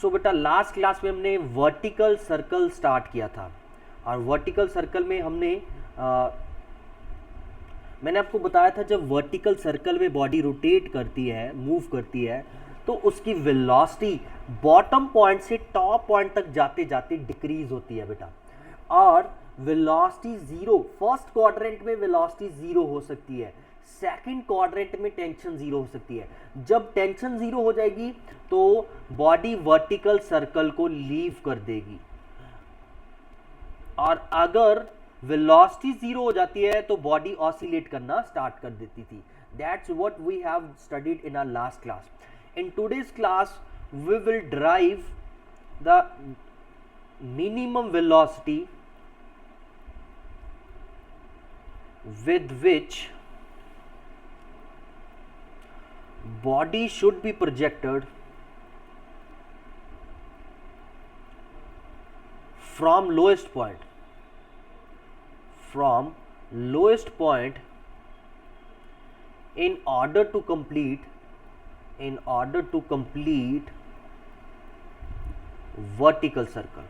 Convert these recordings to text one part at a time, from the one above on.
सो बेटा last class में हमने वर्टिकल सर्कल स्टार्ट किया था, और वर्टिकल सर्कल में मैंने आपको बताया था जब वर्टिकल सर्कल में बॉडी रोटेट करती है, मूव करती है, तो उसकी वेलोसिटी बॉटम पॉइंट से टॉप पॉइंट तक जाते जाते डिक्रीज होती है बेटा। और वेलोसिटी जीरो, फर्स्ट क्वाड्रेंट में वेलोसिटी जीरो हो सकती है, सेकंड क्वाड्रेंट में टेंशन जीरो हो सकती है। जब टेंशन जीरो हो जाएगी तो बॉडी वर्टिकल सर्कल को लीव कर देगी, और अगर वेलोसिटी जीरो हो जाती है तो बॉडी ऑसिलेट करना स्टार्ट कर देती थी। That's what we have studied in our last class. In today's class we will derive the minimum velocity with which body should be projected from lowest point, in order to complete vertical circle.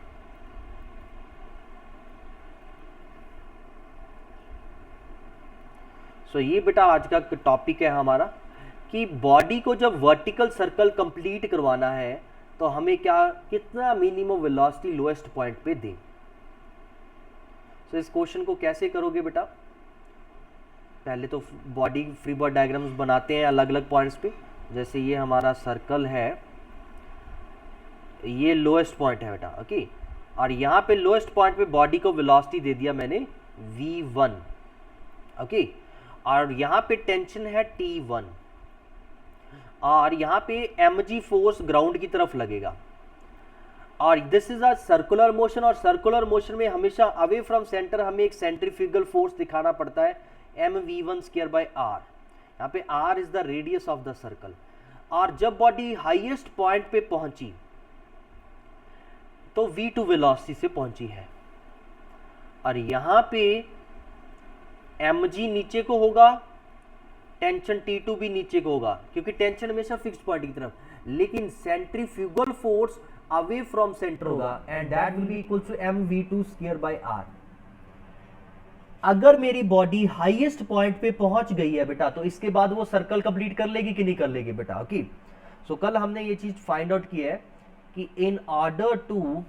सो ये बेटा आज का topic है हमारा कि body को जब vertical circle complete करवाना है तो हमें कितना मिनिमम वेलोसिटी लोएस्ट पॉइंट पे दें। सो इस क्वेश्चन को कैसे करोगे बेटा? पहले तो बॉडी फ्री बॉडी डायग्राम्स बनाते हैं अलग अलग पॉइंट्स पे। जैसे ये हमारा सर्कल है, ये लोएस्ट पॉइंट है बेटा, ओके। और यहाँ पे लोएस्ट पॉइंट पे बॉडी को वेलोसिटी दे दिया मैंने v1, ओके। और यहाँ पे टेंशन है T1, और यहाँ पे mg फोर्स ग्राउंड की तरफ लगेगा, और this is a circular motion. और सर्कुलर मोशन में हमेशा अवे फ्रॉम सेंटर हमें एक सेंट्रीफ्यूगल फोर्स दिखाना पड़ता है, mv1 स्क्वायर बाय r। यहाँ पे r is the radius of the circle. और जब बॉडी हाईएस्ट पॉइंट पे पहुंची तो v2 वेलोसिटी से पहुंची है, और यहाँ पे mg नीचे को होगा, टेंशन T2 भी नीचे को होगा, क्योंकि टेंशन हमेशा फिक्स्ड पॉइंट की तरफ, लेकिन centrifugal force away from centre होगा, and that will be equal to mv2 square by r। अगर मेरी बॉडी हाईएस्ट पॉइंट पे पहुंच गई है बेटा तो इसके बाद वो सर्कल कंप्लीट कर लेगी कि नहीं कर लेगी बेटा, ओके। सो कल हमने ये चीज फाइंड आउट की है कि in order to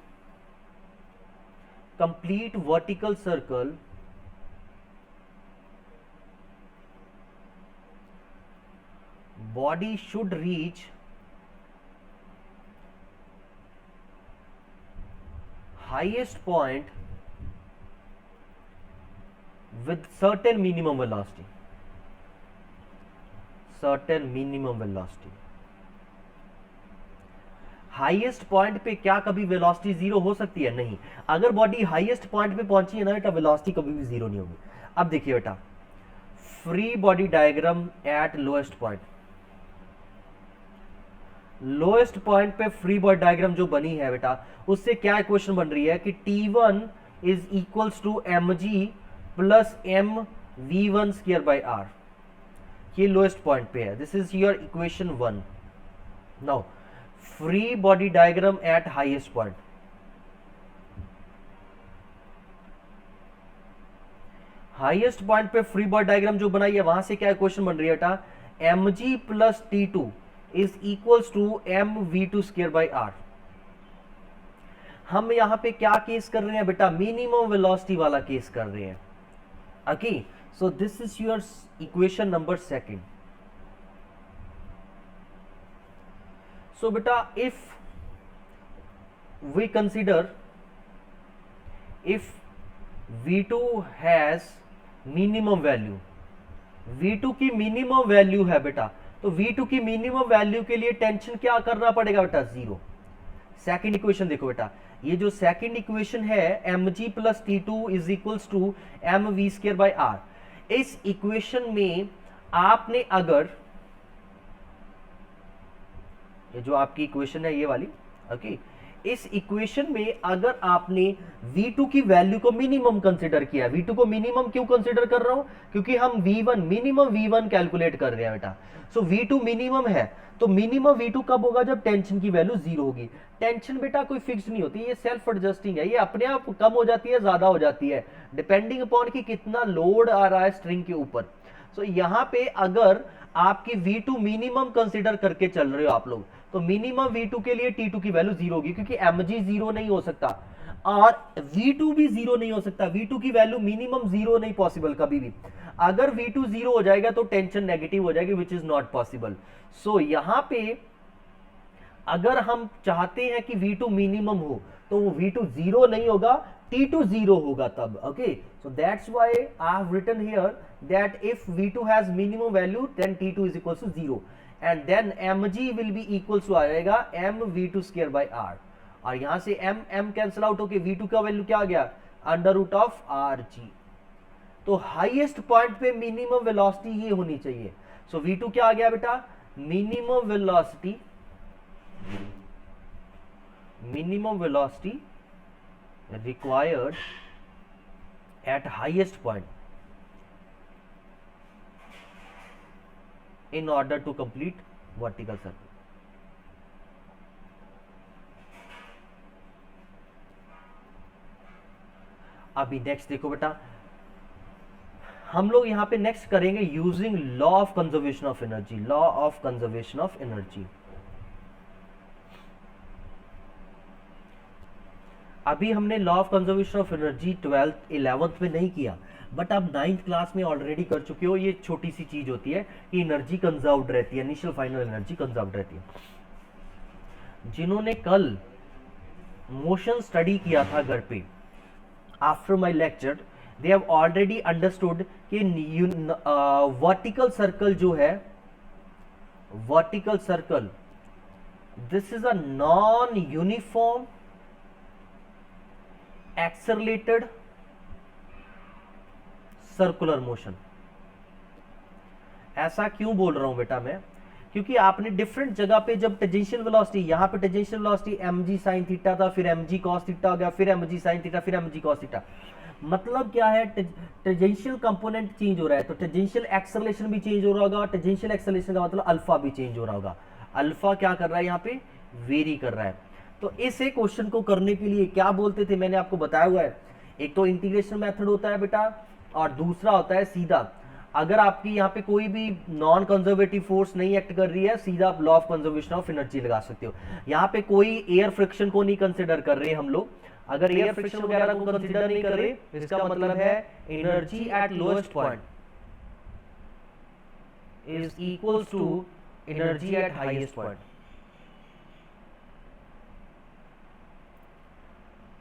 complete vertical circle body should reach highest point with certain minimum velocity, highest point पे क्या कभी वेलोसिटी जीरो हो सकती है? नहीं। अगर बॉडी हाईएस्ट पॉइंट पे पहुंची है ना बेटा, वेलोसिटी कभी भी जीरो नहीं होगी। अब देखिए बेटा, free body diagram at lowest point, lowest point पे फ्री बॉडी डायग्राम जो बनी है बेटा, उससे क्या इक्वेशन बन रही है कि T1 is equals to mg plus mv1 square by r। ये लोएस्ट पॉइंट पे है, this is your equation 1। Now free body diagram at highest point, highest point पे फ्री बॉडी डायग्राम जो बनाई है वहां से क्या इक्वेशन बन रही है बेटा, mg plus T2 is equals to mv2 square by r। हम यहां पे क्या केस कर रहे हैं बेटा? मिनिमम वेलोसिटी वाला केस कर रहे हैं, okay. So this is your equation number 2। सो बेटा if we consider if v2 has minimum value, v2 की मिनिमम वैल्यू है बेटा, तो v2 की मिनिमम वैल्यू के लिए टेंशन क्या करना पड़ेगा बेटा? जीरो। सेकंड इक्वेशन देखो बेटा, ये जो सेकंड इक्वेशन है mg plus T2 is equals to mv square by r। इस इक्वेशन में आपने अगर ये जो आपकी इक्वेशन है ये वाली, ओके, इस इक्वेशन में अगर आपने V2 की वैल्यू को मिनिमम कंसीडर किया, V2 को मिनिमम क्यों कंसीडर कर रहा हूं, क्योंकि हम V1 मिनिमम V1 कैलकुलेट कर रहे हैं बेटा। सो V2 मिनिमम है, तो मिनिमम V2 कब होगा, जब टेंशन की वैल्यू 0 होगी। टेंशन बेटा कोई फिक्स नहीं होती, ये सेल्फ एडजस्टिंग है, ये अपने आप कम हो जाती है, ज्यादा हो जाती है, डिपेंडिंग अपॉन कि कितना लोड आ रहा है स्ट्रिंग के ऊपर। सो यहाँ पे अगर आपकी V2 मिनिमम कंसीडर करके चल रहे हो आप लोग, तो मिनिमम V2 के लिए T2 की वैल्यू 0 होगी, क्योंकि mg 0 नहीं हो सकता और V2 भी 0 नहीं हो सकता। V2 की वैल्यू मिनिमम 0 नहीं पॉसिबल कभी भी। अगर V2 0 हो जाएगा तो टेंशन नेगेटिव हो जाएगी, विच इज नॉट पॉसिबल। सो यहां पे अगर हम चाहते हैं कि V2 मिनिमम हो तो वो V2 0 नहीं होगा, T2 0 होगा तब। Okay, so that's why I have written here that if V2 has minimum value then T2 is equal to 0 and then mg will be equal to आ जाएगा mv2 स्क्वायर बाय r, और यहां से m cancel out होके V2 का value क्या आ गया, अंडर रूट ऑफ rg। तो हाईएस्ट पॉइंट पे मिनिमम वेलोसिटी ये होनी चाहिए। सो V2 क्या आ गया बेटा, minimum velocity required at highest point in order to complete vertical circle। अभी नेक्स्ट देखो बेटा, हम लोग यहां पे नेक्स्ट करेंगे using law of conservation of energy. Law of conservation of energy, अभी हमने law of conservation of energy 12th 11th में नहीं किया, बट आप 9th क्लास में ऑलरेडी कर चुके हो। ये छोटी सी चीज होती है कि एनर्जी कंजर्व्ड रहती है, इनिशियल फाइनल एनर्जी कंजर्व्ड रहती है। जिन्होंने कल मोशन स्टडी किया था घर पे after my lecture, they have already understood कि वर्टिकल सर्कल जो है, vertical circle, this is a non uniform accelerated circular motion. ऐसा क्यों बोल रहा हूं बेटा मैं, क्योंकि आपने डिफरेंट जगह पे जब टेंजेंशियल वेलोसिटी, यहां पे tangential velocity mg sin theta था, फिर mg cos थीटा हो गया, फिर mg sin थीटा, फिर mg cos थीटा। मतलब क्या है, टेंजेंशियल कंपोनेंट चेंज हो रहा है, तो टेंजेंशियल एक्सेलरेशन भी चेंज हो रहा होगा। टेंजेंशियल एक्सेलरेशन का मतलब अल्फा भी चेंज हो रहा होगा। अल्फा क्या कर रहा है, यहाँ पे वेरी कर रहा है। तो इस क्वेश्चन को करने के लिए क्या बोलते थे, मैंने आपको बताया हुआ है, एक तो इंटीग्रेशन मेथड होता है बेटा, और दूसरा होता है सीधा। अगर आपकी यहाँ पे कोई भी नॉन कंजर्वेटिव फोर्स नहीं एक्ट कर रही है, सीधा आप law of conservation of energy लगा सकते हो। यहाँ पे कोई एयर फ्रिक्शन को नहीं कंसिडर कर रहे हम लोग। अगर एयर फ्रिक्शन वगैरह को कंसिडर नहीं कर रहे, इसका मतलब है energy at lowest point is equal to energy at highest point.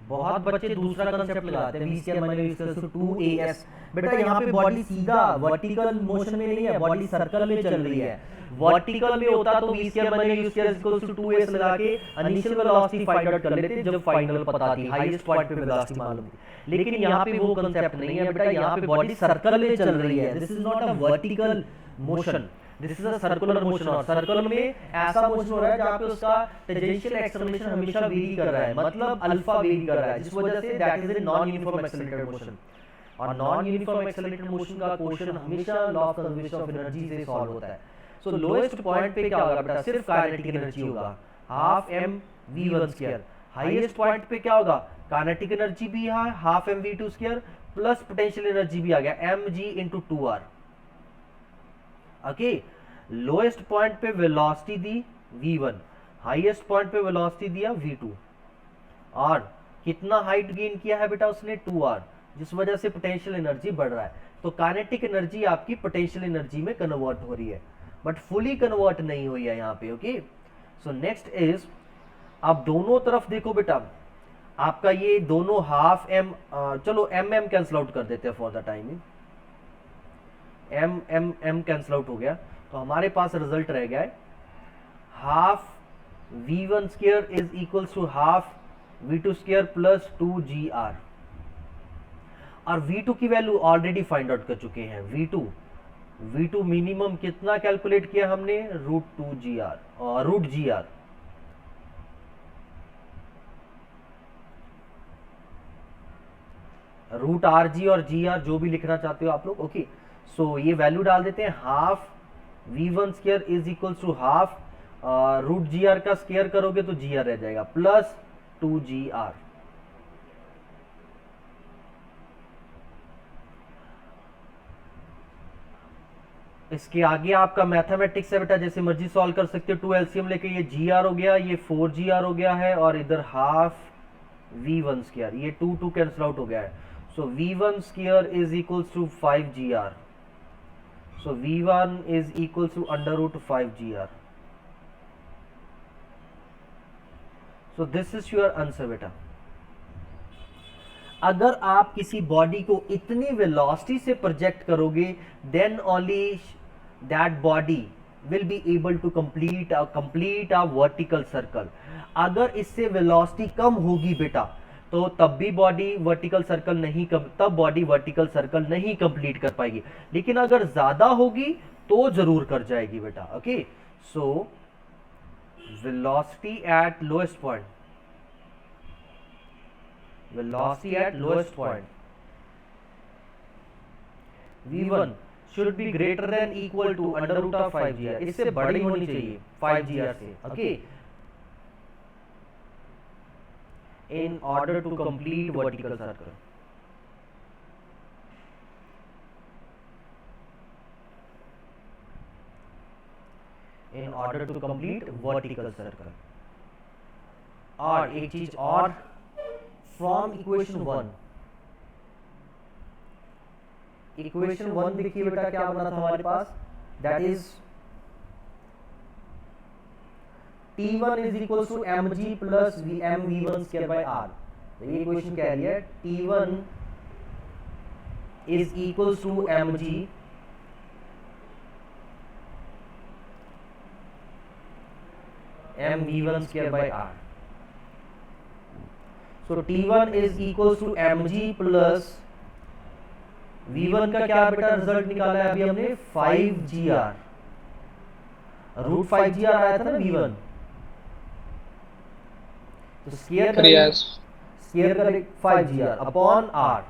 बहुत बच्चे दूसरा कंसेप्ट लगाते हैं, v square minus v equals to 2as। बेटा यहाँ पे बॉडी सीधा वर्टिकल मोशन में नहीं है, बॉडी सर्कल में चल रही है। वर्टिकल में होता तो v square minus v square equals to 2as लगा के इनिशियल वेलोसिटी फाइंड आउट कर लेते जब फाइनल पता थी, हाईएस्ट पॉइंट पे वेलोसिटी मालूम थी। लेकिन यहाँ पे वो कंसेप्ट नहीं है बेटा, यहाँ पे बॉडी सर्कल में चल रही है। This is not a vertical motion, this is a circular motion. और सर्कल में ऐसा मोशन हो रहा है जहां पे उसका टेंजेंशियल एक्सेलरेशन हमेशा वेरी कर रहा है, मतलब अल्फा वेरी कर रहा है, जिस वजह say that is a non uniform accelerated motion. और नॉन यूनिफॉर्म एक्सेलरेटेड मोशन का क्वेश्चन हमेशा law of conservation of energy से सॉल्व होता है। सो लोएस्ट पॉइंट पे क्या होगा बेटा, सिर्फ काइनेटिक एनर्जी होगा, half m v1 square. Highest point पे क्या होगा, काइनेटिक एनर्जी भी है half m v2 square plus potential energy भी आ गया mg into 2r। Okay, lowest point पे वेलोसिटी दी v1, हाईएस्ट पॉइंट पे वेलोसिटी दिया v2, और कितना हाइट गेन किया है बेटा उसने 2r, जिस वजह से पोटेंशियल एनर्जी बढ़ रहा है। तो काइनेटिक एनर्जी आपकी पोटेंशियल एनर्जी में कन्वर्ट हो रही है, बट फुली कन्वर्ट नहीं हुई है यहाँ पे। ओके, सो नेक्स्ट इज, आप दोनों तरफ देखो बेटा, आपका ये दोनों हाफ m, चलो m कैंसिल आउट कर देते हैं for the timing, m cancel out हो गया, तो हमारे पास रिजल्ट रह गया है half v1 square is equals to half v2 square plus 2gr। और v2 की वैल्यू ऑलरेडी फाइंड आउट कर चुके हैं। v2 मिनिमम कितना कैलकुलेट किया हमने, √2gr और √gr। रूट आर जी और जी आर जो भी लिखना चाहते हो आप लोग। ओके, सो ये वैल्यू डाल देते हैं, half V one square is equal to half root G R का स्क्र करोगे तो जी आर रह जाएगा प्लस 2GR। इसके आगे आपका मैथमेटिक्स है बेटा, जैसे मर्जी सॉल्व कर सकते हो, 2 एलसीएम लेके ये GR हो गया, ये 4GR हो गया है, और इधर हाफ V1 स्क्वायर, ये 2 कैंसिल आउट हो गया है। So V1 square is equals to 5GR। So V1 is equals to under root 5GR। So this is your answer बेटा। अगर आप किसी बॉडी को इतनी वेलोसिटी से प्रोजेक्ट करोगे, then only that body will be able to complete a vertical circle. अगर इससे वेलोसिटी कम होगी बेटा, तो तब भी बॉडी वर्टिकल सर्कल नहीं, तब बॉडी वर्टिकल सर्कल नहीं कंप्लीट कर पाएगी। लेकिन अगर ज्यादा होगी तो जरूर कर जाएगी बेटा। Okay, so velocity at lowest point, velocity at lowest point v1 should be greater than equal to under root of 5gr, इससे बड़ी होनी चाहिए 5gr से। Okay, in order to complete vertical circle, in order to complete vertical circle। और एक चीज और, from equation 1, equation 1 देखिए बेटा क्या बना था हमारे पास, that is T1 is equal to mg plus m v1 square by r। तो ये इक्वेशन क्या है, T1 is equal to mg m v1 square by r। So T1 is equals to mg plus V1 का क्या बेटा result निकाला है अभी हमने, 5GR, रूट 5GR आया था ना V1, तो स्क्वायर करेंगे 5GR अपॉन R।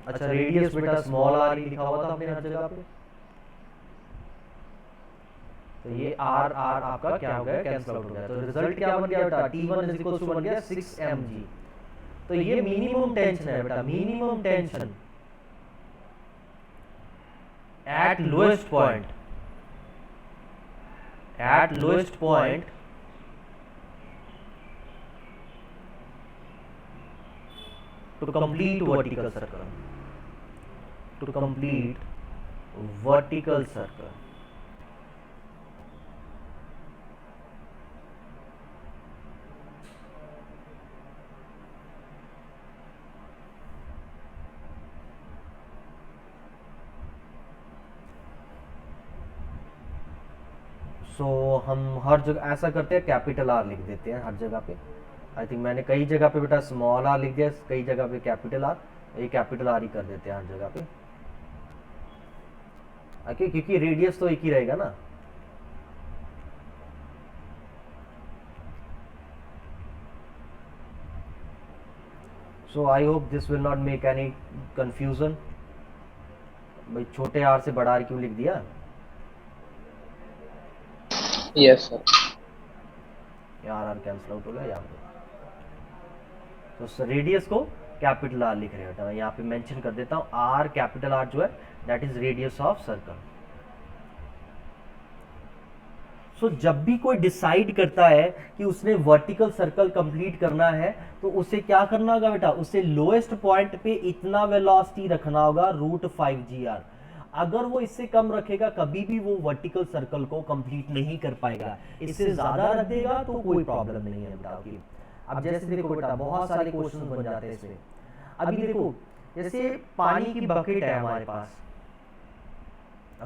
अच्छा, रेडियस बेटा स्मॉल r लिखा हुआ था हमने हर जगह पे, तो ये R आपका क्या हो गया, कैंसिल आउट हो गया। तो रिजल्ट क्या बन गया बेटा, T1 इज इक्वल टू बन गया 6 mg। तो ये मिनिमम टेंशन है बेटा, minimum tension at lowest point, at lowest point to complete vertical circle, to complete vertical circle. So हम हर जगह ऐसा करते हैं, कैपिटल आर लिख देते हैं हर जगह पे। आई थिंक मैंने कई जगह पे बेटा स्मॉल आर लिख दिया, कई जगह पे कैपिटल आर, ये कैपिटल आर ही कर देते हैं हर जगह पे। ओके, क्योंकि रेडियस तो एक ही रहेगा ना। So I hope this will not make any confusion. भाई छोटे आर से बड़ा आर क्यों लिख दिया? Yes sir. यार आर कैंसिल आउट हो गया यहाँ पे, तो रेडियस को कैपिटल आर लिख रहे हैं बेटा। मैं यहाँ पे मेंशन कर देता हूँ, आर कैपिटल आर जो है that is radius of circle. So जब भी कोई डिसाइड करता है कि उसने वर्टिकल सर्कल कंप्लीट करना है, तो उसे क्या करना होगा बेटा, उसे लोएस्ट पॉइंट पे इतना वेलोसिटी रखना होगा रूट 5GR। अगर वो इससे कम रखेगा कभी भी वो वर्टिकल सर्कल को कंप्लीट नहीं कर पाएगा। इससे ज्यादा रख देगा तो कोई प्रॉब्लम नहीं है बेटा की। अब जैसे देखो बेटा बहुत सारे क्वेश्चन बन जाते हैं इसमें। अभी देखो जैसे पानी की बकेट है हमारे पास,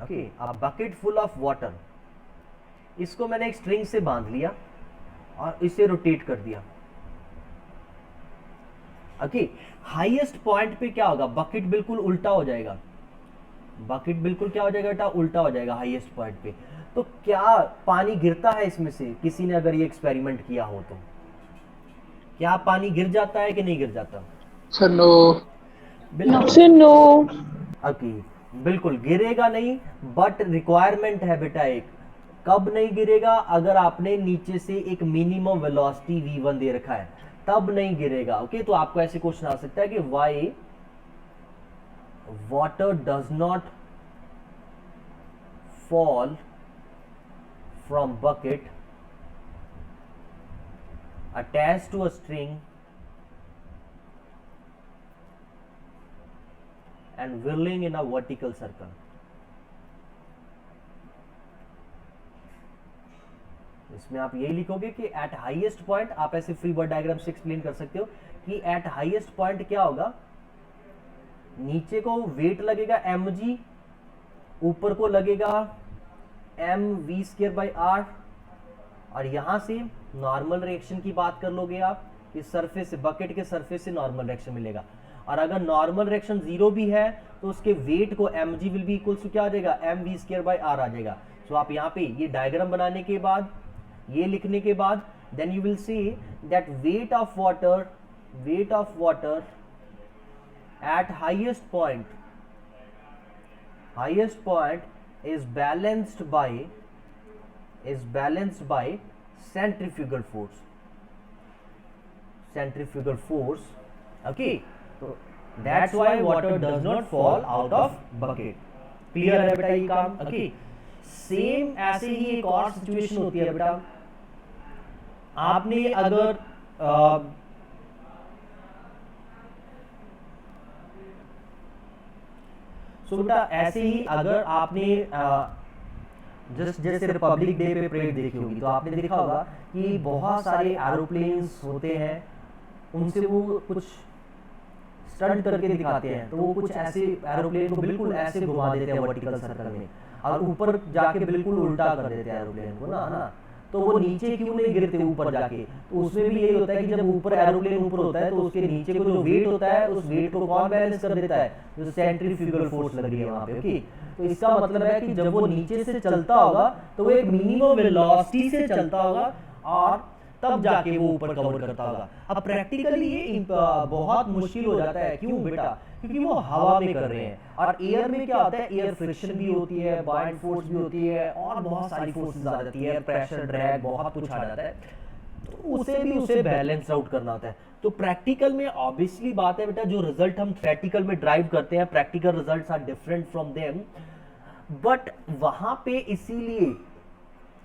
okay, a bucket full of water, इसको मैंने एक स्ट्रिंग से बांध लिया और इसे रोटेट कर दिया। ओके, हाईएस्ट पॉइंट पे क्या होगा, बकेट बिल्कुल उल्टा हो जाएगा। बकेट बिल्कुल क्या हो जाएगा बेटा, उल्टा हो जाएगा हाईएस्ट पॉइंट पे। तो क्या पानी गिरता है इसमें से? किसी ने अगर ये एक्सपेरिमेंट किया हो तो क्या पानी गिर जाता है कि नहीं गिर जाता? Sir no. बिल्कुल सर नो। ओके, बिल्कुल गिरेगा नहीं, बट रिक्वायरमेंट है बेटा एक, कब नहीं गिरेगा, अगर आपने नीचे से एक मिनिमम वेलोसिटी v1 दे रखा है तब नहीं गिरेगा। ओके, तो आपको ऐसे क्वेश्चन आ सकता है कि Y water does not fall from bucket attached to a string and whirling in a vertical circle। इसमें आप यही लिखोगे कि एट हाईएस्ट पॉइंट, आप ऐसे फ्री बॉडी डायग्राम से एक्सप्लेन कर सकते हो कि एट हाईएस्ट पॉइंट क्या होगा, नीचे को वेट लगेगा mg, ऊपर को लगेगा mv²/r, और यहां से नॉर्मल रिएक्शन की बात कर लोगे आप, इस सरफेस से, बकेट के सरफेस से नॉर्मल रिएक्शन मिलेगा, और अगर नॉर्मल रिएक्शन 0 भी है तो उसके वेट को mg will be equals to क्या आ जाएगा, mv²/r आ जाएगा। सो आप यहाँ पे ये डायग्राम बनाने के बाद, ये लिखने के बाद, then you will see that weight of water at highest point is balanced by centrifugal force। okay, so that's why water does not fall out of bucket। Clear है बेटा ये काम। ओके, सेम ऐसे ही एक और सिचुएशन होती है बेटा, आपने अगर बेटा ऐसे ही अगर आपने जैसे रिपब्लिक डे पे परेड देखी होगी तो आपने देखा होगा कि बहुत सारे एरोप्लेन्स होते हैं, उनसे वो कुछ स्टंट करके दिखाते हैं, तो वो कुछ ऐसे एरोप्लेन को बिल्कुल ऐसे घुमा देते हैं वर्टिकल सर्कल में, और ऊपर जाके बिल्कुल उल्टा कर देते हैं एरोप्लेन को ना, तो वो नीचे क्यों नहीं गिरते ऊपर जाके, तो उसमें भी यही होता है कि जब ऊपर एरोप्लेन ऊपर होता है तो उसके नीचे को जो वेट होता है उस वेट को कौन बैलेंस कर देता है, जो सेंट्रीफ्यूगल फोर्स लग रही है वहां पे। ओके, तो इसका मतलब है कि जब वो नीचे से चलता होगा तो वो एक मिनिमम वेलोसिटी से चलता होगा और तब जाके वो ऊपर कवर करता होगा। अब प्रैक्टिकली ये बहुत मुश्किल हो जाता है, क्यों बेटा, क्योंकि वो हवा में कर रहे हैं, और एयर में क्या होता है, एयर फ्रिक्शन भी होती है, बाइंड फोर्स भी होती है, और बहुत सारी फोर्सेस आ जाती है, एयर प्रेशर, ड्रैग, बहुत कुछ आ जाता है, तो उसे बैलेंस आउट करना होता है। तो प्रैक्टिकल में ऑब्वियसली बात है बेटा, जो रिजल्ट हम थ्योरेटिकल में ड्राइव करते हैं, practical results are different from them, but वहां पे इसीलिए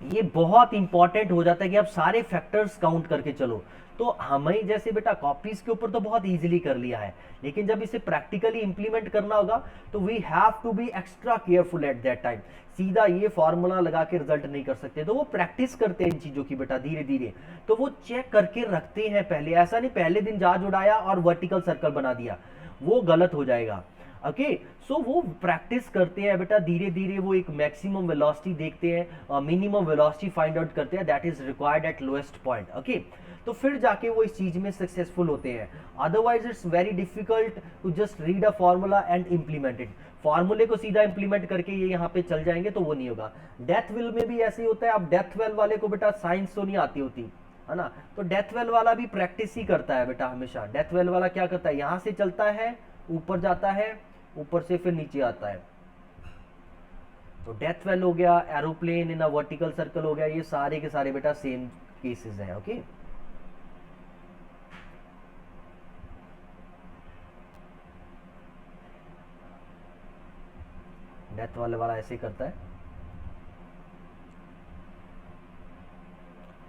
ये बहुत इंपॉर्टेंट हो जाता है कि आप सारे फैक्टर्स काउंट करके चलो। तो हमें जैसे बेटा कॉपीज के ऊपर तो बहुत इजीली कर लिया है, लेकिन जब इसे प्रैक्टिकली इंप्लीमेंट करना होगा तो we have to be extra careful at that time. सीधा ये फॉर्मूला लगा के रिजल्ट नहीं कर सकते, तो वो प्रैक्टिस करते हैं इन चीजों की बेटा धीरे धीरे, तो वो चेक करके रखते हैं पहले, ऐसा नहीं पहले दिन जहाज उड़ाया और वर्टिकल सर्कल बना दिया, वो गलत हो जाएगा। ओके, सो वो प्रैक्टिस करते हैं बेटा धीरे धीरे, वो एक मैक्सिमम वेलोसिटी देखते हैं, मिनिमम वेलोसिटी फाइंड आउट करते हैं, that is required at lowest point. Okay, तो फिर जाके वो इस चीज में सक्सेसफुल होते हैं, otherwise it's very difficult to just read a formula and implement it. फॉर्मूले को सीधा इंप्लीमेंट करके ये यहाँ पे चल जाएंगे तो वो नहीं होगा। डेथ विल में भी ऐसे ही होता है। अब डेथ वेल वाले को बेटा साइंस तो नहीं आती होती है ना, तो डेथ वेल वाला भी प्रैक्टिस ही करता है बेटा हमेशा। डेथ वेल वाला क्या करता है, यहाँ से चलता है, ऊपर जाता है, ऊपर से फिर नीचे आता है। तो डेथ वेल हो गया, एरोप्लेन इन अ वर्टिकल सर्कल हो गया, ये सारे के सारे बेटा सेम केसेस हैं। ओके, डेथ वाले वाला ऐसे करता है,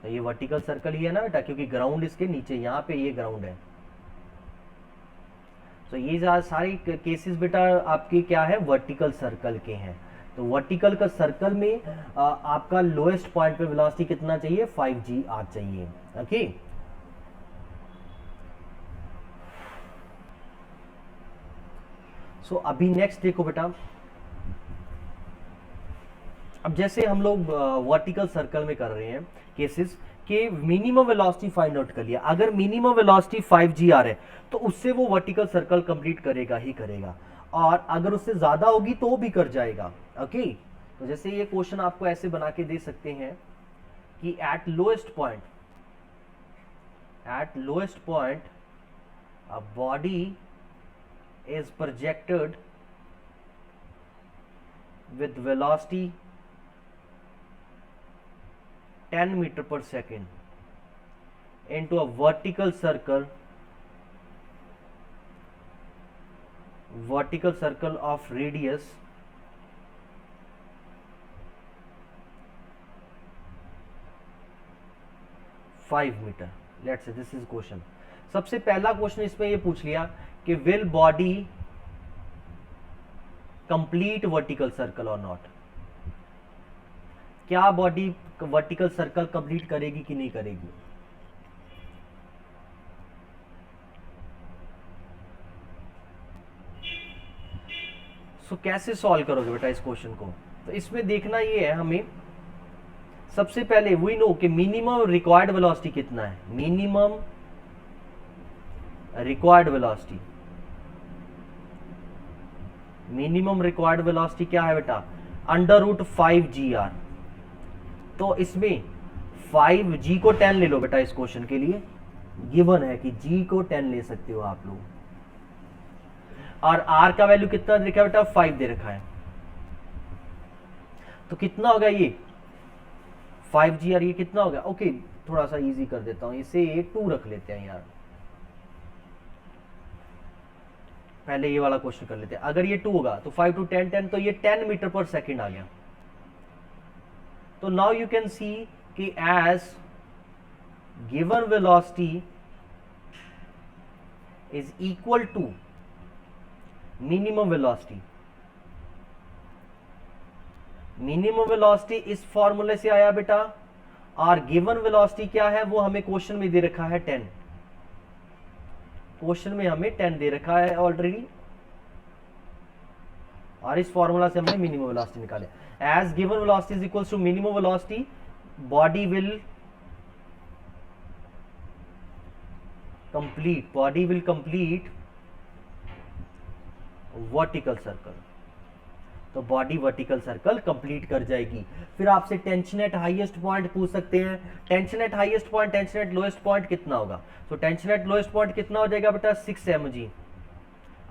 तो ये वर्टिकल सर्कल ही है ना बेटा, क्योंकि ग्राउंड इसके नीचे, यहाँ पे ये ग्राउंड है। तो ये सारी केसेस बेटा आपके क्या है, वर्टिकल सर्कल के हैं। तो वर्टिकल का सर्कल में आपका लोएस्ट पॉइंट पे वेलोसिटी कितना चाहिए, 5g आर चाहिए। ओके, सो अभी नेक्स्ट देखो बेटा, अब जैसे हम लोग वर्टिकल सर्कल में कर रहे हैं केसेस कि मिनिमम वेलोसिटी फाइंड आउट कर लिया, अगर मिनिमम वेलोसिटी 5g आ रहा है तो उससे वो वर्टिकल सर्कल कंप्लीट करेगा ही करेगा, और अगर उससे ज्यादा होगी तो भी कर जाएगा। ओके, तो जैसे ये क्वेश्चन आपको ऐसे बना के दे सकते हैं कि eight lowest point a body is projected with velocity 10 meter per second into a vertical circle of radius 5 metre. Let's say this is question. सबसे पहला क्वेश्चन इसमें ये पूछ लिया कि will body complete vertical circle और नॉट, क्या body vertical circle complete करेगी कि नहीं करेगी। सो कैसे सॉल्व करोगे बेटा इस क्वेश्चन को। तो इसमें देखना ये है हमें, सबसे पहले वी नो कि मिनिमम रिक्वायर्ड वेलोसिटी कितना है। Minimum required velocity, minimum required velocity क्या है बेटा, √5 GR। तो इसमें 5G को 10 ले लो बेटा, इस क्वेश्चन के लिए गिवन है कि G को 10 ले सकते हो आप लोग, और R का वैल्यू कितना लिखा है बेटा, 5 दे रखा है। तो कितना होगा ये 5GR, ये कितना होगा। ओके थोड़ा सा इजी कर देता हूं, इसे 2 रख लेते हैं यार, पहले ये वाला क्वेश्चन कर लेते हैं। अगर ये 2 होगा तो 5 × 10 10, तो ये 10 मीटर पर सेकेंड आ गया। तो नाउ यू कैन सी कि as given velocity is equal to minimum velocity. Minimum velocity इस फॉर्मूले से आया बेटा, और गिवन वेलोसिटी क्या है वो हमें क्वेश्चन में दे रखा है 10। क्वेश्चन में हमें 10 दे रखा है ऑलरेडी, और इस फॉर्मूला से हमने मिनिमम वेलोसिटी निकाले। As given velocity is equal to minimum velocity, body will complete vertical circle. तो बॉडी वर्टिकल सर्कल कंप्लीट कर जाएगी। फिर आपसे टेंशन एट हाईएस्ट पॉइंट पूछ सकते हैं। Tension eight highest point, tension at lowest point कितना होगा। तो टेंशन एट लोएस्ट पॉइंट कितना हो जाएगा बेटा, 6 mg।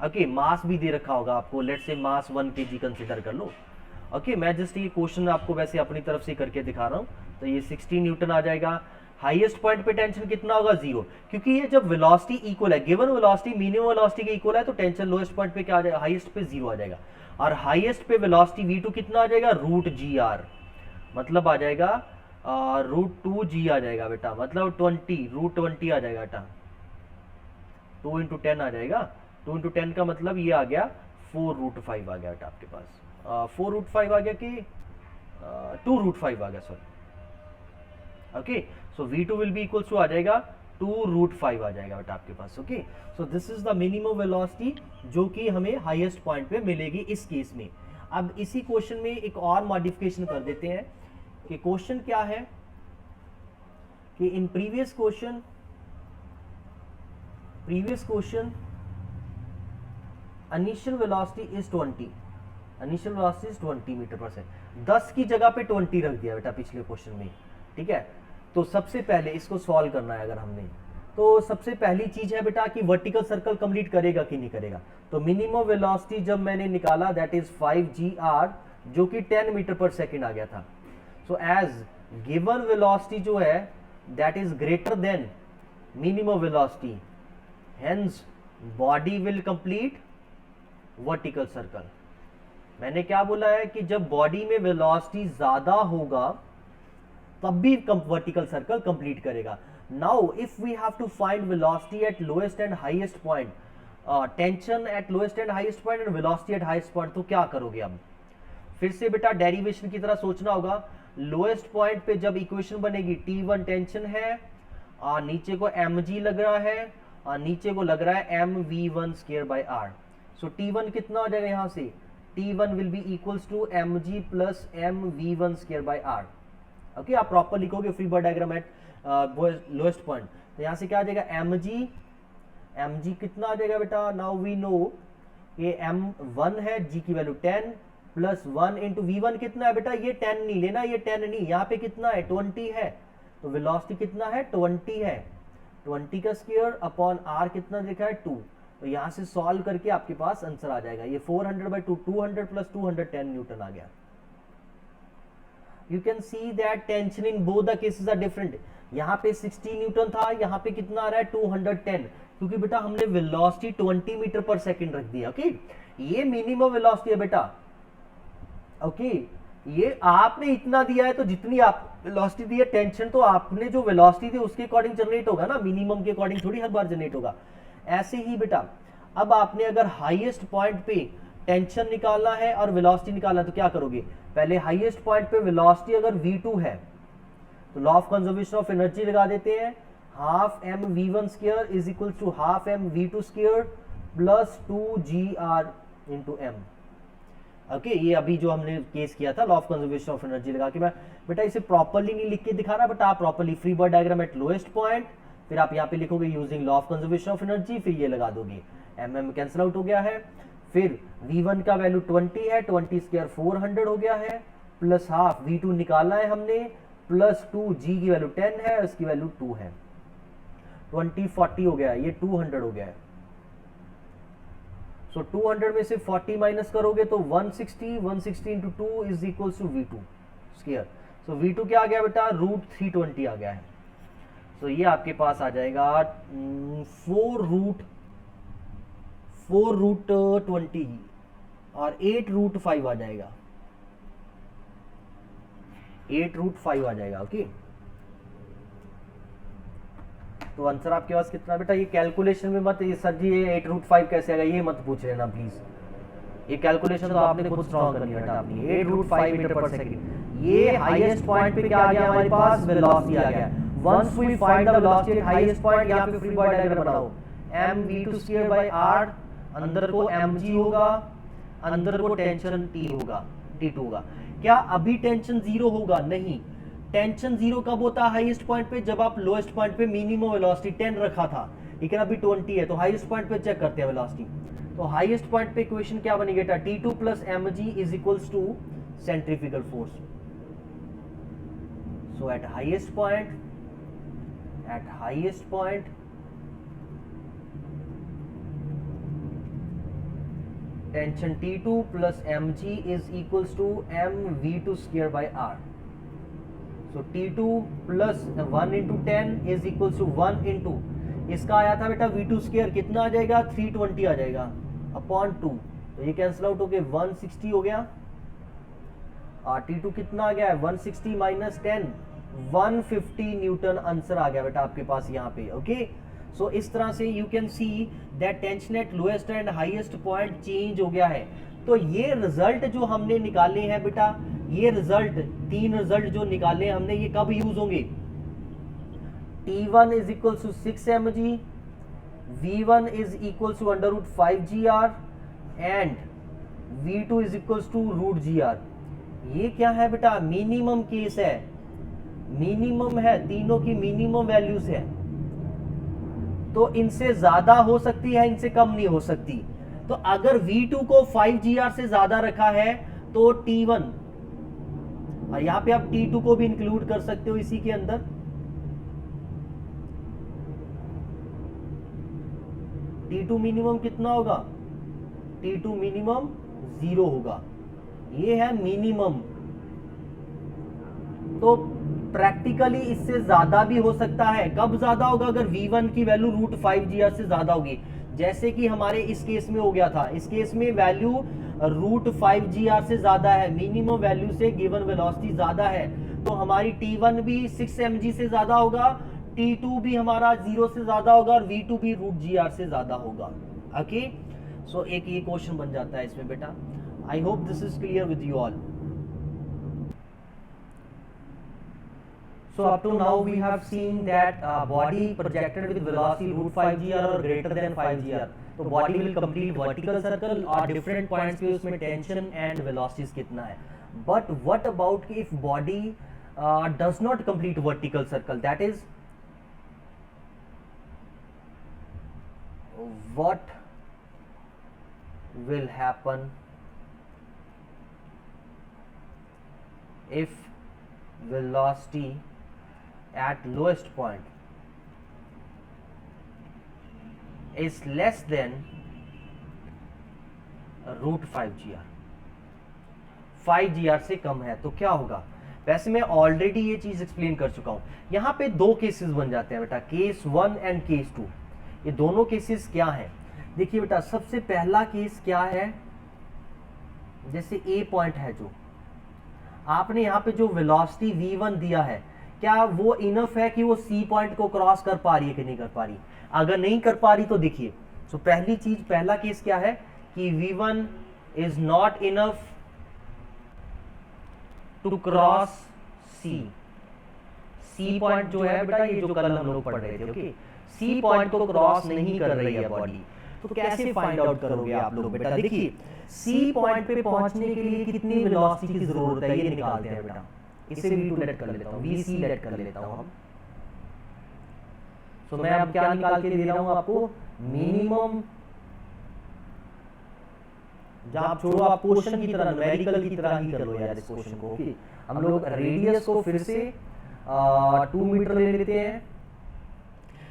ओके मास भी दे रखा होगा आपको, let's say mass 1 kg consider कर लो। ओके मैं जस्ट ये क्वेश्चन आपको वैसे अपनी तरफ से करके दिखा रहा हूं। तो ये 16 न्यूटन आ जाएगा। हाईएस्ट पॉइंट पे टेंशन कितना होगा, 0, क्योंकि ये जब वेलोसिटी इक्वल है, गिवन वेलोसिटी मिनिमम वेलोसिटी के इक्वल है, तो टेंशन लोएस्ट पॉइंट पे क्या आ जाएगा, हाईएस्ट पे 0 आ जाएगा। और हाईएस्ट पे वेलोसिटी v2 कितना आ जाएगा, √GR, मतलब आ जाएगा √2g आ जाएगा बेटा, मतलब 20 √20 आ जाएगा बेटा, 2 × 10 आ जाएगा। 2 × 10 का मतलब ये आ गया 4√5 आ गया बेटा आपके पास। 4√5 आ गया कि 2√5 आ गया, sorry. Okay so v2 will be equals to आ जाएगा 2√5 आ जाएगा बेटा आपके पास। Okay so this is the minimum velocity जो कि हमें हाईएस्ट पॉइंट पे मिलेगी इस केस में। अब इसी क्वेश्चन में एक और मॉडिफिकेशन कर देते हैं कि क्वेश्चन क्या है कि in previous question initial velocity is 20, initial velocity is 20 metre per second. 10 की जगह पे 20 रख दिया बेटा पिछले क्वेश्चन में, ठीक है। तो सबसे पहले इसको सॉल्व करना है अगर हमने, तो सबसे पहली चीज है बेटा कि वर्टिकल सर्कल कंप्लीट करेगा कि नहीं करेगा। तो मिनिमम वेलोसिटी जब मैंने निकाला दैट इज 5GR, जो कि 10 मीटर पर सेकेंड आ गया था। सो एज गिवन वेलोसिटी जो है that is greater than minimum velocity, hence body will complete vertical circle. मैंने क्या बोला है कि जब बॉडी में वेलोसिटी ज्यादा होगा तब भी वर्टिकल सर्कल कंप्लीट करेगा। Now if we have to find velocity at lowest and highest point, tension at lowest and highest point and velocity at highest point, तो क्या करोगे अब, फिर से बेटा डेरिवेशन की तरह सोचना होगा। लोएस्ट पॉइंट पे जब इक्वेशन बनेगी, T1 टेंशन है, नीचे को mg लग रहा है, और नीचे को लग रहा है mv1/r। सो T1 कितना हो जाएगा यहां से, T1 will be equals to mg plus mv1/r। Okay आप प्रॉपर लिखोगे free body diagram at lowest point. तो यहां से क्या आ जाएगा, mg कितना आ जाएगा बेटा, नाउ वी नो ये m1 है, g की वैल्यू 10 प्लस 1 इंटू v1 कितना है बेटा, ये 10 नहीं लेना, ये 10 नहीं, यहाँ पे कितना है 20 है, तो वेलोसिटी कितना है 20 है। 20 का स्क्वायर अपॉन r कितना देखा है 2, तो यहाँ से सॉल्व करके आपके पास आंसर आ जाएगा। ये 400/2 200 प्लस 210 न्यूटन आ गया। You can see that tension in both the cases are different. यहाँ पे 60 न्यूटन था, यहाँ पे कितना आ रहा है 210, क्योंकि बेटा हमने वेलोसिटी 20 मीटर पर सेकंड रख दिया। ओके, ये मिनिमम वेलोसिटी है बेटा। ओके, ये आपने इतना दिया है तो जितनी आप वेलोसिटी दी है, टेंशन तो आपने जो वेलोसिटी दी उसके अकॉर्डिंग जनरेट होगा ना, मिनिमम के अकॉर्डिंग थोड़ी हर बार जनरेट होगा। ऐसे ही बेटा अब आपने अगर हाईएस्ट पॉइंट पे टेंशन निकालना है और वेलोसिटी निकालना है तो क्या करोगे, पहले हाईएस्ट पॉइंट पे वेलोसिटी अगर v2 है तो law of conservation of energy लगा देते हैं, half m v1 square is equal to half m v2 square plus 2gr into m. Okay, ये अभी जो हमने केस किया था law of conservation of energy लगा के। मैं बेटा इसे प्रॉपर्ली नहीं लिख के दिखा रहा, बट आप properly free body diagram at lowest point, फिर आप यहाँ पे लिखोगे using law of conservation of energy, फिर ये लगा दोगे, एम कैंसिल आउट हो गया है। फिर v1 का वैल्यू 20 है, 20 स्क्वायर 400 हो गया है, प्लस हाफ v2 निकालना है हमने, प्लस 2g की वैल्यू 10 है, इसकी वैल्यू 2 है, 20 40 हो गया है, ये 200 हो गया है। सो 200 में से 40 माइनस करोगे तो 160 into 2 is equal to v2 square. So v2 क्या आ गया बेटा, √320 आ गया है। सो ये आपके पास आ जाएगा 4√20 और 8√5 आ जाएगा, 8√5 आ जाएगा। ओके, तो आंसर आपके पास कितना बेटा, ये कैलकुलेशन में मत, ये सर जी ये 8√5 कैसे आएगा ये मत पूछ लेना प्लीज, ये कैलकुलेशन तो आपने खुद स्ट्रॉन्ग करनी है बेटा अपनी। 8√5 मीटर पर सेकंड, ये हाईएस्ट पॉइंट पे क्या आ गया हमारे पास, वेलोसिटी आ गया। Once we find the velocity at highest point, यहाँ पे फ्री बॉडी डायग्राम बनाओ, mv2 स्क्वायर बाय r, अंदर को mg होगा, अंदर को टेंशन t होगा, t2 होगा। क्या अभी टेंशन जीरो होगा, नहीं, टेंशन जीरो कब होता है हाईएस्ट पॉइंट पे, जब आप लोएस्ट पॉइंट पे मिनिमम वेलोसिटी 10 रखा था, लेकिन अभी 20 है, तो हाईएस्ट पॉइंट पे चेक करते हैं वेलोसिटी। तो हाईएस्ट पॉइंट पे इक्वेशन क्या बनेगी बेटा, T2 plus mg is equals to centrifugal force. So at highest point tension T2 plus mg is equals to mv2 square by r। So T2 plus 1 into 10 is equal to 1 into, इसका आया था बेटा v2 square, कितना आ जाएगा 320 आ जाएगा upon 2, तो ये cancel out हो गया, 160 हो गया, और T2 कितना आ गया है 160 माइनस 10 150 न्यूटन आंसर आ गया बेटा आपके पास यहाँ पे। ओके, सो इस तरह से you can see that tension at lowest and highest point change हो गया है। तो ये रिजल्ट जो हमने निकाले हैं बेटा, ये रिजल्ट, तीन रिजल्ट जो निकाले हमने, ये कब यूज होंगे, T1 is equal to 6 mg, V1 is equal to √5gr and V2 is equal to √gr। ये क्या है बेटा, मिनिमम केस है, मिनिमम है, तीनों की मिनिमम वैल्यूज है, तो इनसे ज्यादा हो सकती है, इनसे कम नहीं हो सकती। तो अगर V2 को 5gr से ज्यादा रखा है तो T1, और यहां पे आप T2 को भी इंक्लूड कर सकते हो इसी के अंदर, T2 मिनिमम कितना होगा, T2 मिनिमम 0 होगा, ये है मिनिमम। तो प्रैक्टिकली इससे ज्यादा भी हो सकता है, कब ज्यादा होगा, अगर V1 की वैल्यू √5gr से ज्यादा होगी, जैसे कि हमारे इस केस में हो गया था। इस केस में वैल्यू √5gr से ज्यादा है, मिनिमम वैल्यू से गिवन वेलोसिटी ज्यादा है, तो हमारी T1 भी 6 mg से ज्यादा होगा, T2 भी हमारा 0 से ज्यादा होगा, और V2 भी √gr से ज्यादा होगा। ओके, सो एक ये क्वेश्चन बन जाता है इसमें बेटा। आई hope this is clear with you all. So up to now we have seen that body projected with velocity √5gr or greater than 5gr, तो body will complete vertical circle और different points पे उसमें tension and velocities कितना है। But what about if body does not complete vertical circle, that is what will happen if velocity at lowest point is less than √5gr, 5gr से कम है तो क्या होगा। वैसे मैं ऑलरेडी ये चीज एक्सप्लेन कर चुका हूं। यहां पे दो केसेस बन जाते हैं बेटा, केस 1 एंड केस 2। ये दोनों केसेस क्या हैं, देखिए बेटा, सबसे पहला केस क्या है, जैसे ए पॉइंट है, जो आपने यहाँ पे जो वेलोसिटी v1 दिया है, क्या वो इनफ है कि वो सी पॉइंट को क्रॉस कर पा रही है कि नहीं कर पा रही। अगर नहीं कर पा रही तो देखिए, तो पहली चीज, पहला केस क्या है कि v1 is not enough to cross C point जो है बेटा, ये जो कल हम लोग पढ़ रहे थे, ओके, सी पॉइंट को क्रॉस नहीं कर रही है बॉडी। तो कैसे फाइंड आउट करोगे आप लोग बेटा, देखिए सी पॉइंट पे पहुंचने के लिए कितनी वेलोसिटी की जरूरत है ये निकालते हैं बेटा। इसे v2 लेट कर लेता हूं, vc लेट कर लेता हूं हम। तो मैं अब क्या निकाल के दे रहा हूं आपको, मिनिमम, जब आप छोड़ो, आप क्वेश्चन की तरह, न्यूमेरिकल की तरह ही कर लो यार इस क्वेश्चन को, ओके। हम लोग रेडियस को फिर से 2 मीटर ले लेते हैं।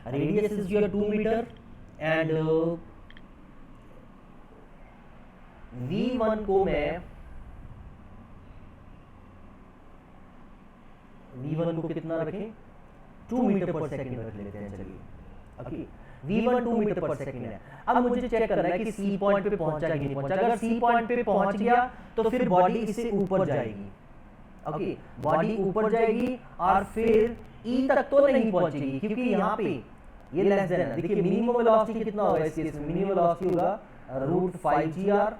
Radius is your 2 metre and v1 को मैं, v1 को कितना रखें, 2 मीटर पर सेकंड रख लेते हैं, चलिए, okay. v1 2 metre per second है। अब मुझे चेक करना है कि सी पॉइंट पे पहुंचा कि नहीं पहुंचा। अगर सी पॉइंट पे पहुंच गया तो फिर बॉडी इससे ऊपर जाएगी, ओके, बॉडी ऊपर जाएगी और फिर ई तक तो नहीं पहुंचेगी, क्योंकि यहाँ पे ये लेस देन है। देखिए मिनिमम वेलोसिटी कितना होगा इस केस में, मिनिमम वेलोसिटी होगा √5gr,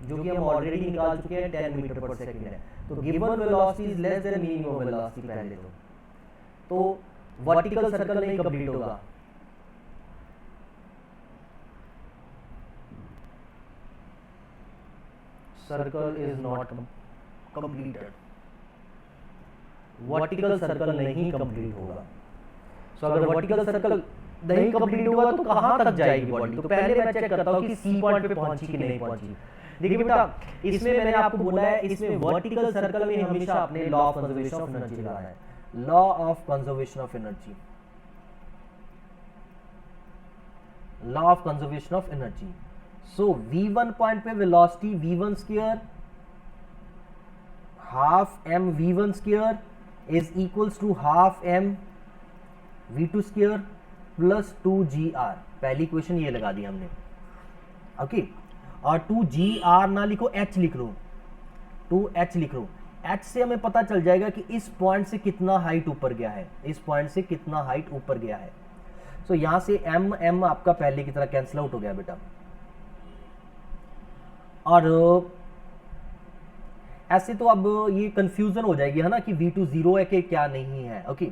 जो कि हम ऑलरेडी निकाल चुके हैं, 10 मीटर पर सेकंड है। तो given velocity is less than minimum velocity पहले तो वर्टिकल सर्कल नहीं कंप्लीट होगा। Circle is not completed, vertical circle नहीं कंप्लीट होगा। सो अगर वर्टिकल सर्कल नहीं कंप्लीट होगा तो कहां तक जाएगी बॉडी। तो पहले मैं चेक करता हूं कि सी पॉइंट पे पहुंची कि नहीं पहुंची। देखिए बेटा, इसमें मैंने आपको बोला है, इसमें वर्टिकल सर्कल में हमेशा अपने law of conservation of energy लगाना है, law of conservation of energy, law of conservation of energy. So v1 point पे velocity v1 square half m v1 square is equals to half m v2 square plus 2gr। पहली equation ये लगा दी हमने, okay. और 2gr ना लिखो, h लिख लो, 2h लिख लो। h से हमें पता चल जाएगा कि इस पॉइंट से कितना हाइट ऊपर गया है, इस पॉइंट से कितना हाइट ऊपर गया है। सो यहां से m आपका पहले की तरह कैंसिल आउट हो गया बेटा। और ऐसे तो अब ये कंफ्यूजन हो जाएगी, है ना, कि v2 0 है कि क्या नहीं है, ओके।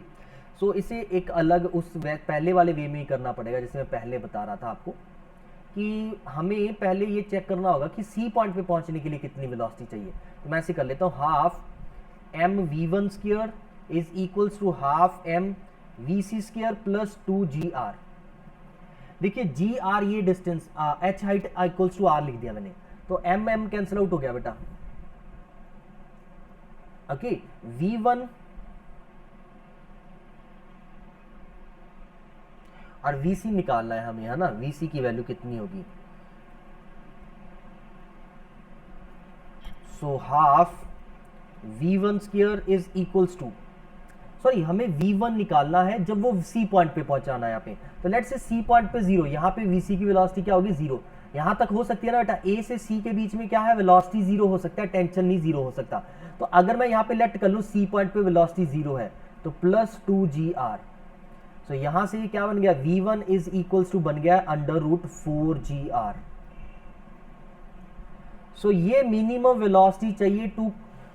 सो इसे एक अलग उस पहले वाले वे में ही करना पड़ेगा, जैसे मैं पहले बता रहा था आपको, कि हमें पहले ये चेक करना होगा कि सी पॉइंट पे पहुंचने के लिए कितनी वेलोसिटी चाहिए। तो मैं ऐसे कर लेता हूँ, half m v1 square is equals to half m vc square plus 2gr। देखिए gr ये distance, h height equals to r लिख दिया मैंने, तो m कैंसिल आउट हो गया बेटा, ओके। v1 और vc निकालना है हमें, है ना, vc की वैल्यू कितनी होगी। So half v1 square is equals to, sorry हमें v1 निकालना है जब वो c पॉइंट पे पहुंचाना है यहाँ पे। तो लेट्स से c पॉइंट पे 0, यहाँ पे vc की वेलोसिटी क्या होगी, 0। यहाँ तक हो सकती है ना बेटा, a से c के बीच में क्या है, वेलोसिटी 0 हो सकता है, टेंशन नहीं 0 हो सकता। तो अगर मैं यहाँ पे लेट कर लूँ c पॉइंट पे वेलोसिटी 0 है तो प्लस 2gr। सो यहां से क्या बन गया, v1 इज इक्वल्स टू बन गया √4gr। सो ये मिनिमम वेलोसिटी चाहिए टू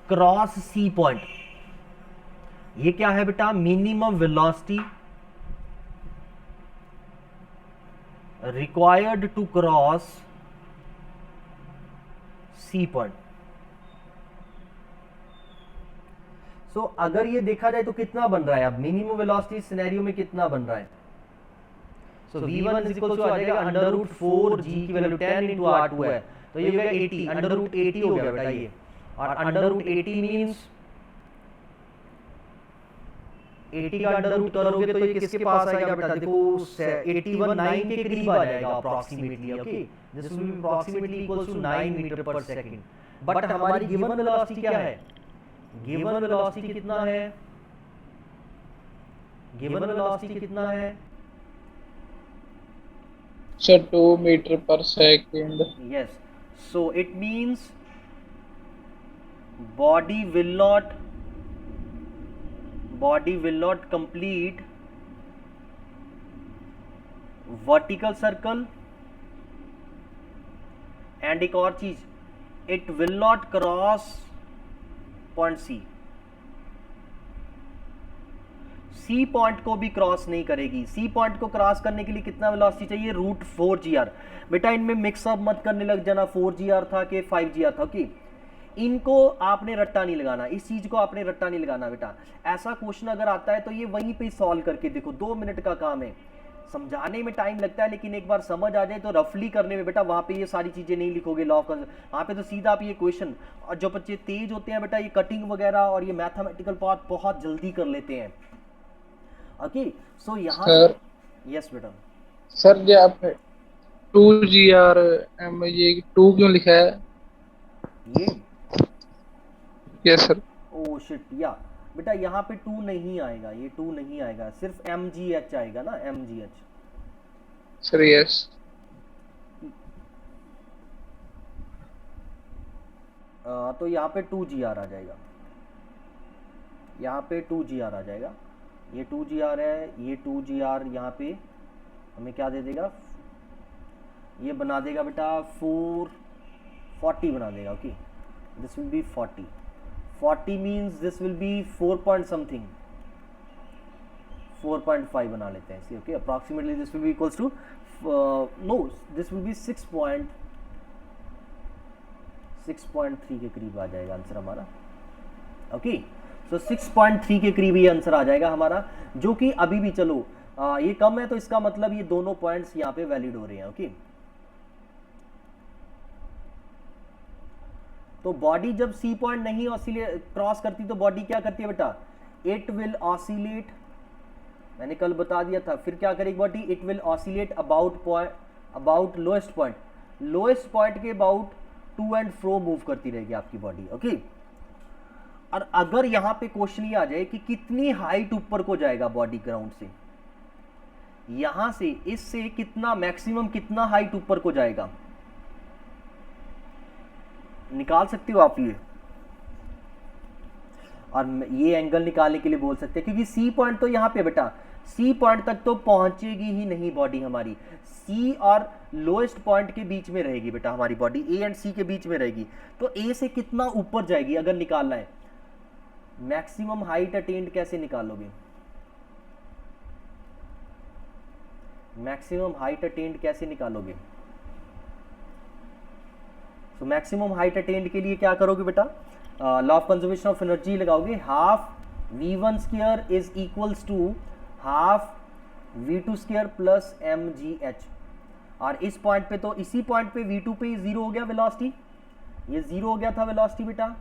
क्रॉस सी पॉइंट। ये क्या है बेटा, minimum velocity required to cross C point. So अगर ये देखा जाए तो कितना बन रहा है, अब मिनिमम वेलोसिटी सिनेरियो में कितना बन रहा है। So v1 is equal to आ जाएगा √4g की वैल्यू 10 × r2 है, तो ये हो गया 80, √80 हो गया बेटा ये। और √80 मींस 80 का अंडर रूट करोगे तो ये किसके पास आएगा बेटा, देखो 81 9 के करीब आ जाएगा approximately, okay, this will be approximately equals to 9 metre per second. But हमारी गिवन वेलोसिटी क्या है, गिवन वेलोसिटी कितना है, गिवन वेलोसिटी कितना है sir 2 metre per second. yes, so it means body will not complete vertical circle, and एक और चीज, it will not cross point C point को भी क्रॉस नहीं करेगी। सी पॉइंट को क्रॉस करने के लिए कितना वेलोसिटी चाहिए, √4gr। बेटा इनमें मिक्सअप मत करने लग जाना, 4gr था कि 5gr था, ओके, इनको आपने रट्टा नहीं लगाना, इस चीज को आपने रट्टा नहीं लगाना बेटा। ऐसा क्वेश्चन अगर आता है तो ये वहीं पे सॉल्व करके देखो, 2 मिनट का काम है, समझाने में टाइम लगता है लेकिन एक बार समझ आ जाए तो रफली करने में बेटा वहां पे ये सारी चीजें नहीं लिखोगे लॉ का, वहां पे तो सीधा आप ये क्वेश्चन, और जो बच्चे तेज होते हैं बेटा ये कटिंग वगैरह और ये मैथमेटिकल पार्ट बहुत जल्दी कर लेते हैं, ओके। सो यहाँ सर यस बेटा, सर ये आपने 2gr ये 2 क्यों लिखा है? ये यस सर। ओ शिट, या बेटा यहाँ पे 2 नहीं आएगा, ये 2 नहीं आएगा, सिर्फ mgh आएगा ना, mgh। Sir yes. तो यहाँ पे 2gr आ जाएगा, यहाँ पे 2gr आ जाएगा, ये 2gr है, ये 2gr यहाँ पे हमें क्या दे देगा, ये बना देगा बेटा 440 बना देगा, okay, this will be 40 means this will be 4 point something, 4.5 बना लेते हैं इसे, okay, approximately this will be equals to no, this will be 6.3 के करीब आ जाएगा आंसर हमारा, ओके। सो 6.3 के करीब ये आंसर आ जाएगा हमारा, जो कि अभी भी चलो ये कम है तो इसका मतलब ये दोनों पॉइंट्स यहाँ पे वैलिड हो रहे हैं, ओके। तो बॉडी जब सी पॉइंट नहीं ऑसिलेट क्रॉस करती तो बॉडी क्या करती है बेटा, इट विल ऑसिलेट, मैंने कल बता दिया था, फिर क्या करेगी body, it will oscillate about lowest point के about to and fro move करती रहेगी आपकी बॉडी, ओके। और अगर यहां पे क्वेश्चन ये आ जाए कि कितनी हाइट ऊपर को जाएगा बॉडी ग्राउंड से, यहां से इससे कितना मैक्सिमम कितना हाइट ऊपर को जाएगा, निकाल सकते हो आप ये, और ये एंगल निकालने के लिए बोल सकते हैं, क्योंकि सी पॉइंट तो यहाँ पे बेटा, सी पॉइंट तक तो पहुंचेगी ही नहीं बॉडी हमारी, सी और लोएस्ट पॉइंट के बीच में रहेगी बेटा हमारी बॉडी, ए एंड सी के बीच में रहेगी, तो ए से कितना ऊपर जाएगी अगर निकालना है, मैक्सिमम हाइट अटेन्ड कैसे निकालोगे, मैक्सिमम हाइट अटेन्ड कैसे निकालोगे, तो मैक्सिमम हाइट अटेन्ड के लिए क्या करोगे बेटा, law of conservation of energy लगाओगे, half v1 square is equals to half v2 square plus mgh, और इस पॉइंट पे तो इसी पॉइंट पे v2 पे जीरो हो गया वेलोसिटी, ये जीरो हो गया था वेलोसिटी बेटा,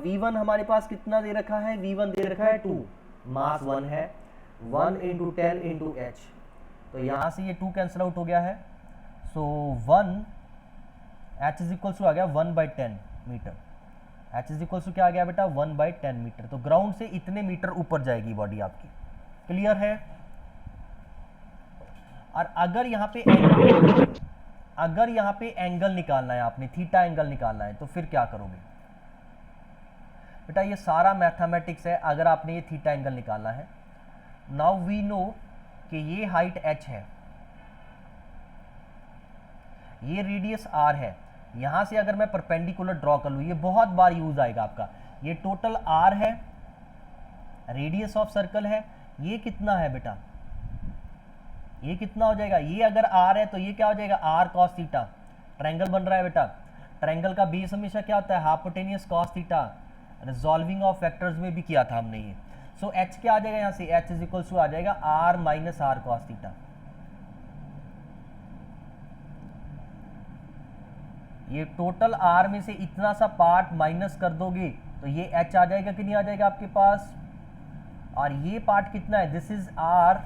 v1 हमारे पास कितना दे रखा है, v1 दे रखा है 2, मास 1 है, 1 × 10 × h, तो यहाँ से ये 2 कैंसिल आउट हो गया है, so 1 h is equals to आ गया 1/10 metre, h is equals to क्या आ गया बेटा 1/10 मीटर, तो ग्राउंड से इतने मीटर ऊपर जाएगी बॉडी आपकी, क्लियर है। और अगर यहाँ पे एंगल निकालना है आपने, थीटा एंगल निकालना है, तो फिर क्या करोगे बेटा, ये सारा मैथमेटिक्स है, अगर आपने ये थीटा एंगल निकालना है, नाउ वी नो कि ये हाइट h है, ये रेडियस r है, यहां से अगर मैं परपेंडिकुलर ड्रॉ कर लूं, ये बहुत बार यूज आएगा आपका, ये टोटल r है, रेडियस ऑफ सर्कल है, ये कितना है बेटा, ये कितना हो जाएगा, ये अगर r है तो ये क्या हो जाएगा r cos थीटा, ट्रायंगल बन रहा है बेटा, ट्रायंगल का बेस हमेशा क्या होता है hypotenuse cos theta, resolving of factors में भी किया था हमने ये, सो h क्या आ जाएगा यहाँ से, h इज इक्वल्स टू आ जाएगा r minus r cos theta, ये टोटल r में से इतना सा पार्ट माइनस कर दोगे तो ये h आ जाएगा कि नहीं आ जाएगा आपके पास, और ये पार्ट कितना है, this is R,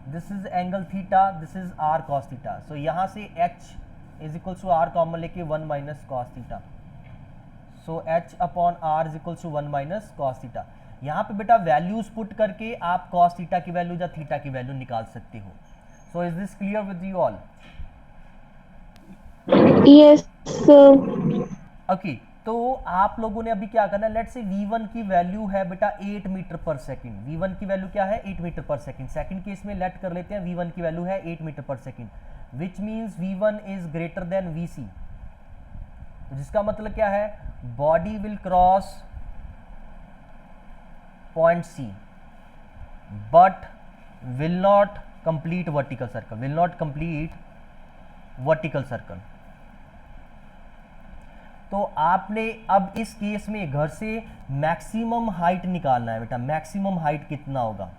this is angle theta, this is R cos theta. So यहाँ से H is equals to R common लेके 1 minus cos theta. So H upon R is equals to 1 minus cos theta. यहाँ पे बेटा values put करके आप cos theta की value या थीटा की वैल्यू निकाल सकते हो। So is this clear with you all? Yes sir. Okay, तो आप लोगों ने अभी क्या करना है, लेट्स से v1 की वैल्यू है बेटा 8 मीटर पर सेकंड। v1 की वैल्यू क्या है, 8 metre per second. Second case में लेट कर लेते हैं, v1 की वैल्यू है 8 metre per second, which means v1 is greater than vc। तो जिसका मतलब क्या है, body will cross point C but will not complete vertical circle, will not complete vertical circle. तो आपने अब इस केस में घर से मैक्सिमम हाइट निकालना है बेटा। मैक्सिमम हाइट कितना होगा,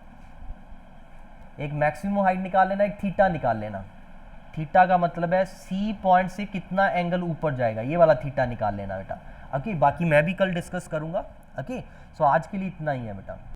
एक मैक्सिमम हाइट निकाल लेना, एक थीटा निकाल लेना। थीटा का मतलब है सी पॉइंट से कितना एंगल ऊपर जाएगा, ये वाला थीटा निकाल लेना बेटा। ओके, बाकी मैं भी कल डिस्कस करूंगा। ओके, सो आज के लिए इतना ही है बेटा।